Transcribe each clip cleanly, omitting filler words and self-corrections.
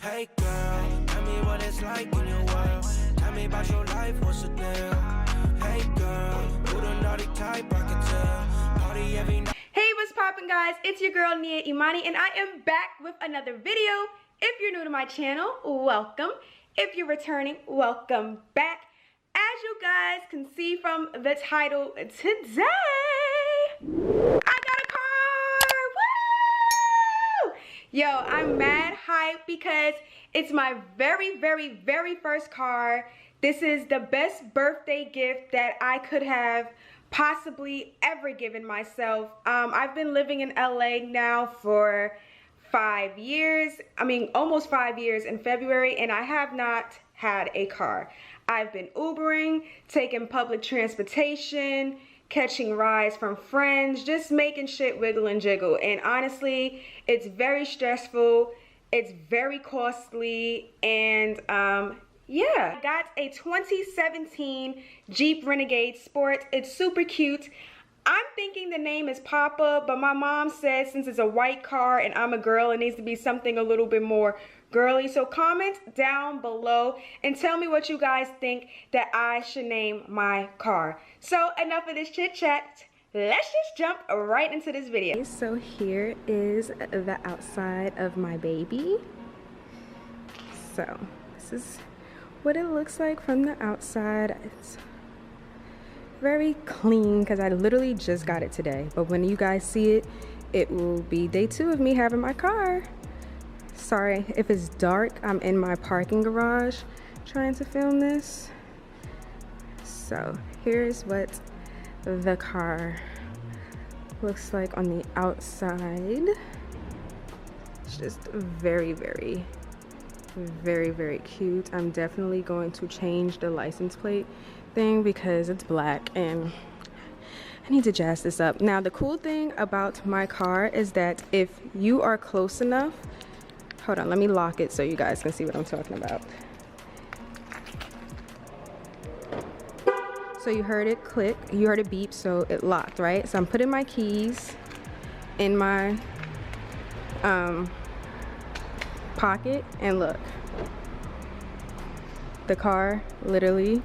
Hey girl, tell me what it's like in your world. Tell me about your life, what's the deal? Hey girl, who the naughty type, I can tell. Party every night. Hey, what's poppin', guys? It's your girl Nia Imani, and I am back with another video. If you're new to my channel, welcome. If you're returning, welcome back. As you guys can see from the title today, I got a car! Woo! Yo, I'm mad hyped because it's my very first car. This is the best birthday gift that I could have possibly ever given myself. I've been living in LA now for 5 years. I mean, almost 5 years in February, and I have not had a car. I've been Ubering, taking public transportation, catching rides from friends, just making shit wiggle and jiggle. And honestly, it's very stressful, it's very costly, and yeah. I got a 2017 Jeep Renegade Sport. It's super cute. I'm thinking the name is Papa, but my mom says since it's a white car and I'm a girl, it needs to be something a little bit more girly. So comment down below and tell me what you guys think that I should name my car. So enough of this chit chat. Let's just jump right into this video. So here is the outside of my baby. So this is what it looks like from the outside. It's very clean because I literally just got it today, but when you guys see it, it will be day 2 of me having my car. Sorry if it's dark, I'm in my parking garage trying to film this. So here's what the car looks like on the outside. It's just very cute. I'm definitely going to change the license plate thing because it's black and I need to jazz this up. Now the cool thing about my car is that if you are close enough, hold on, let me lock it so you guys can see what I'm talking about. So you heard it click, you heard it beep, so it locked, right? So I'm putting my keys in my pocket, and look, the car literally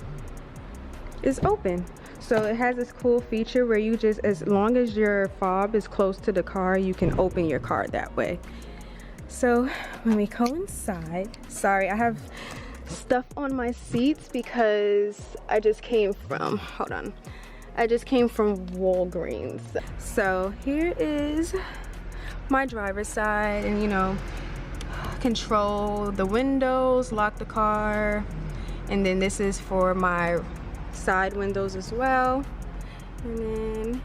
is open. So it has this cool feature where you just, as long as your fob is close to the car, you can open your car that way. So when we go inside, sorry, I have stuff on my seats because I just came from, hold on, I just came from Walgreens. So here is my driver's side, and you know, control the windows, lock the car, and then this is for my side windows as well. And then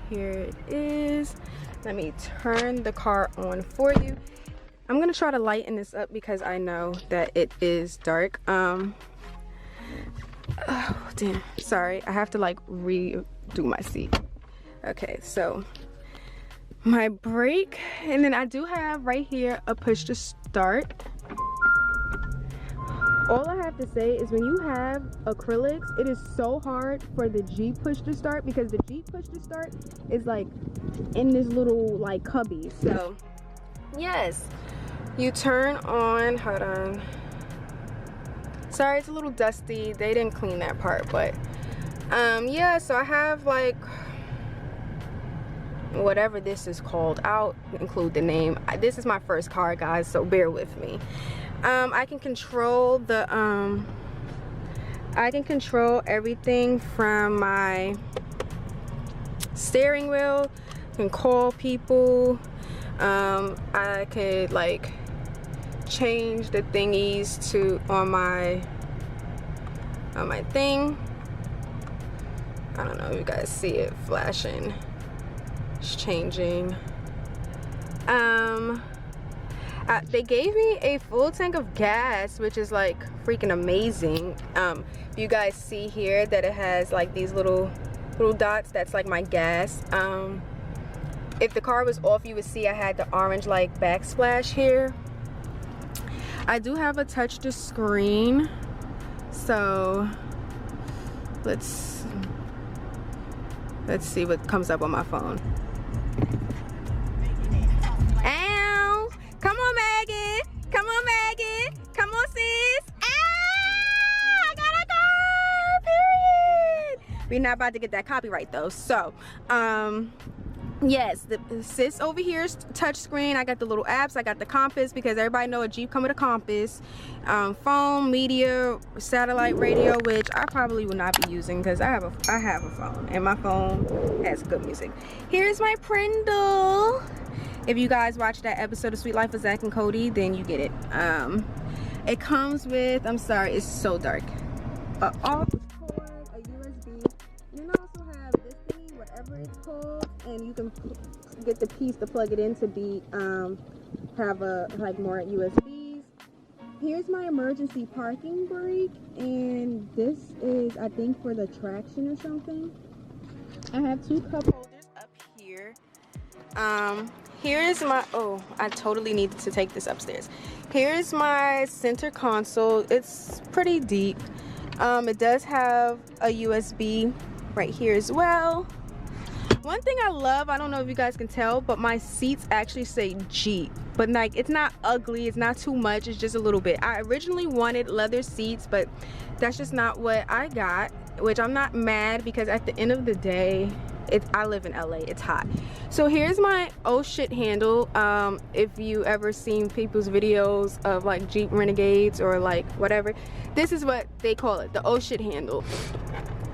here it is. Let me turn the car on for you. I'm gonna try to lighten this up because I know that it is dark. Oh damn, sorry, I have to like redo my seat. Okay, so my brake, and then I do have right here a push to start. All I have to say is when you have acrylics, it is so hard for the Jeep push to start because the Jeep push to start is like in this little like cubby. So yes, you turn on, hold on. Sorry, it's a little dusty. They didn't clean that part, but yeah, so I have like whatever this is called. I'll include the name. This is my first car, guys, so bear with me. I can control the I can control everything from my steering wheel. I can call people. I could like change the thingies to on my thing. I don't know if you guys see it flashing. It's changing. They gave me a full tank of gas, which is like freaking amazing. You guys see here that it has like these little dots. That's like my gas. If the car was off, you would see I had the orange like backsplash here. I do have a touch to screen, so let's see what comes up on my phone. Ow! Come on, Megan! Come on, Megan! We're not about to get that copyright though. So yes, the sis over here is touchscreen. I got the little apps, I got the compass, because everybody know a Jeep come with a compass. Phone, media, satellite radio, which I probably will not be using because I have a phone and my phone has good music. Here's my Prindle. If you guys watched that episode of Sweet Life of Zach and Cody, then you get it. It comes with, I'm sorry, it's so dark, a aux cord, a USB. You also have this thingy, whatever it's called, and you can get the piece to plug it in to be have a like more USBs. Here's my emergency parking brake, and this is, I think, for the traction or something. I have 2 cup holders up here. Here's my, oh, I totally needed to take this upstairs. Here's my center console. It's pretty deep. It does have a USB right here as well. One thing I love, I don't know if you guys can tell, but my seats actually say Jeep. But like, it's not ugly, it's not too much, it's just a little bit. I originally wanted leather seats, but that's just not what I got, which I'm not mad, because at the end of the day, I live in LA, it's hot. So here's my oh shit handle. If you ever seen people's videos of like Jeep Renegades or like whatever, this is what they call it, the oh shit handle.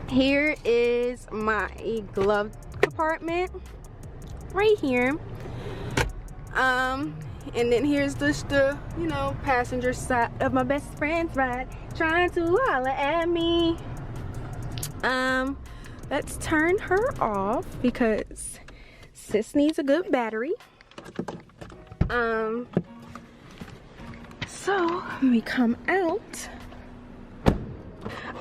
Here is my glove compartment right here. And then here's just the, you know, passenger side of my best friend's ride, trying to holler at me. Let's turn her off because sis needs a good battery. So let me come out.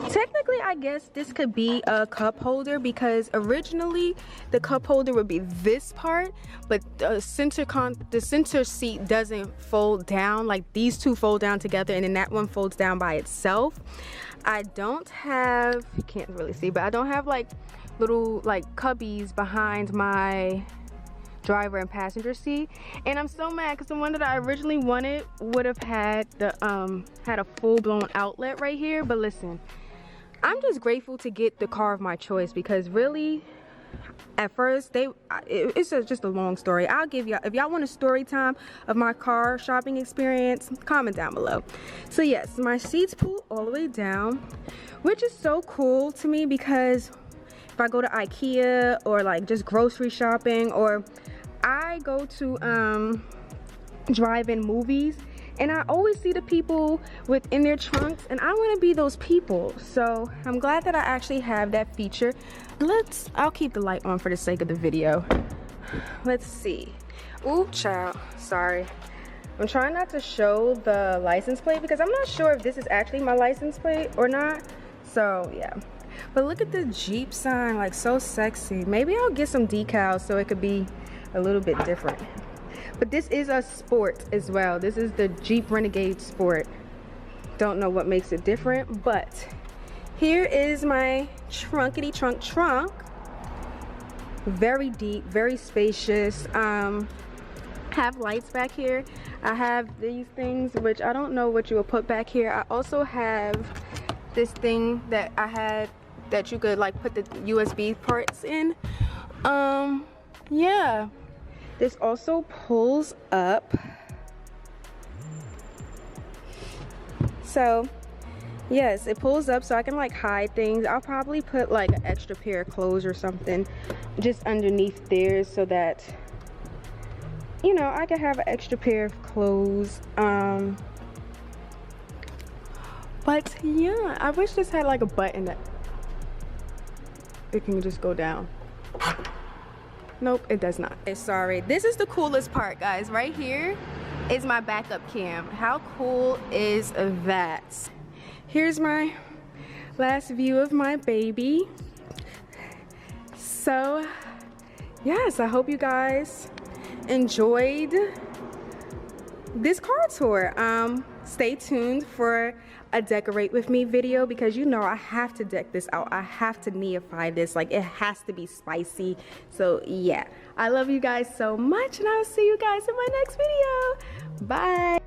Technically, I guess this could be a cup holder, because originally the cup holder would be this part, but the center seat doesn't fold down. Like, these two fold down together, and then that one folds down by itself. I don't have, you can't really see, but I don't have like little like cubbies behind my driver and passenger seat, and I'm so mad because the one that I originally wanted would have had the had a full-blown outlet right here. But listen, I'm just grateful to get the car of my choice, because really at first it's just a long story. I'll give y'all, if y'all want a story time of my car shopping experience, comment down below. So yes, my seats pull all the way down, which is so cool to me, because if I go to IKEA or like just grocery shopping, or I go to drive-in movies, and I always see the people within their trunks, and I want to be those people. So I'm glad that I actually have that feature. I'll keep the light on for the sake of the video. Let's see. Ooh, child, sorry. I'm trying not to show the license plate because I'm not sure if this is actually my license plate or not. So yeah. But look at the Jeep sign, like so sexy. Maybe I'll get some decals so it could be a little bit different. But this is a sport as well. This is the Jeep Renegade Sport. Don't know what makes it different, but here is my trunkety trunk. Very deep, very spacious. Have lights back here. I have these things, which I don't know what you will put back here. I also have this thing that I had that you could like put the USB parts in. Yeah. This also pulls up. So yes, it pulls up so I can like hide things. I'll probably put like an extra pair of clothes or something just underneath there so that, you know, I can have an extra pair of clothes. But yeah, I wish this had like a button that it can just go down. Nope, it does not. Okay, sorry. This is the coolest part, guys. Right here is my backup cam. How cool is that? Here's my last view of my baby. So yes, I hope you guys enjoyed this car tour. Stay tuned for a decorate with me video, because you know I have to deck this out. I have to neify this. Like, it has to be spicy. So yeah, I love you guys so much, and I'll see you guys in my next video. Bye.